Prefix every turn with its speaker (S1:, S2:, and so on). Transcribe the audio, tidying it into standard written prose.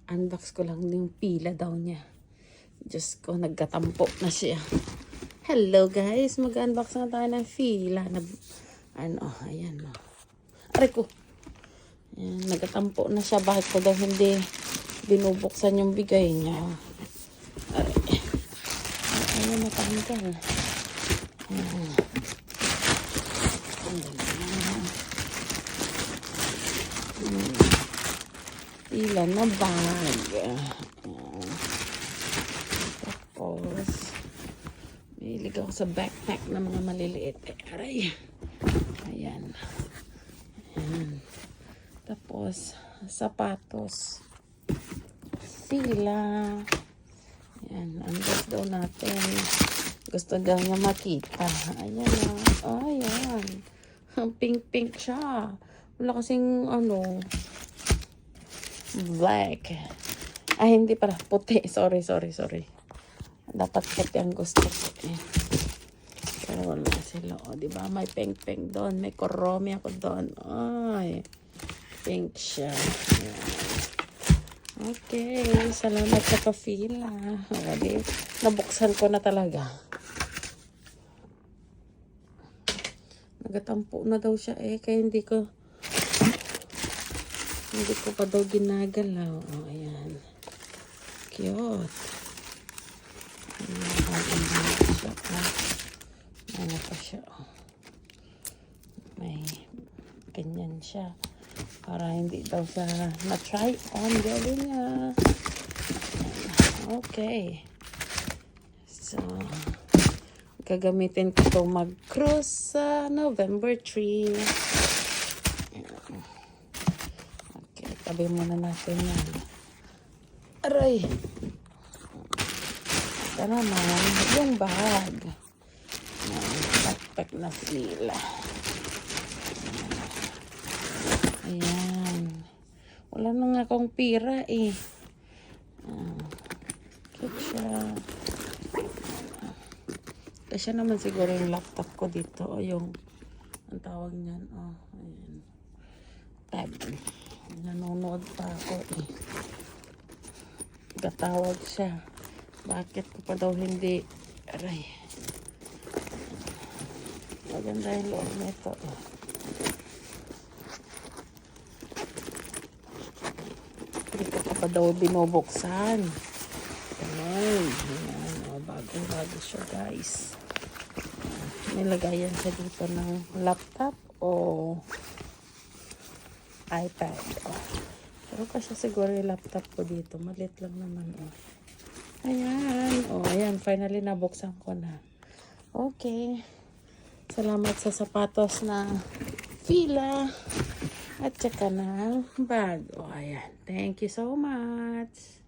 S1: Unbox ko lang yung pila daw niya. Diyos ko, nagkatampo na siya. Hello guys, mag-unbox na tayo ng fila. Ayan o. Aray ko. Ayan, nagkatampo na siya. Bakit ko daw hindi binubuksan yung bigay niya? Aray. Ayan, matanggal. Ayan. Pila na bag. Tapos, mahilig ako sa backpack na mga maliliit. Aray. Ayan. Ayan. Tapos, sapatos. Fila. Ayan. Unbox daw natin. Gusto daw niya makita. Ayan na. Ayan. Pink-pink siya. Wala kasing black. Ay, hindi pala. Puti. Sorry. Dapat puti ang gusto ko. Pero wala sila. O, diba? May pink-pink doon. May koromi ako doon. Ay. Pink siya. Ayan. Okay. Salamat sa pa-fila. Nabuksan ko na talaga. Nagatampo na daw siya kaya hindi ko pa daw ginagalaw. Oh, ayan. Cute. Ano pa siya? May ganyan siya. Para hindi daw siya na-try on gawin niya. Okay. So, gagamitin ko ito mag-cruise sa November 3. Okay, tabi muna natin yan. Aray! Ito naman, yung bag. Backpack na fila. Ayan. Wala na nga akong pira cute siya. Kasi naman siguro yung laptop ko dito o yung ang tawag niyan ayan, tab. Nanonood pa ako katawag siya. Bakit ko pa daw hindi aray. Maganda yung loob nito hindi ko pa daw binubuksan. Ayan, bagong-bago siya guys. Nilagayan siya dito ng laptop o iPad. Pero kasi siguro yung laptop ko dito. Malit lang naman. Ayan. Ayan. Finally nabuksan ko na. Okay. Salamat sa sapatos na fila. At saka na bag. Ayan. Thank you so much.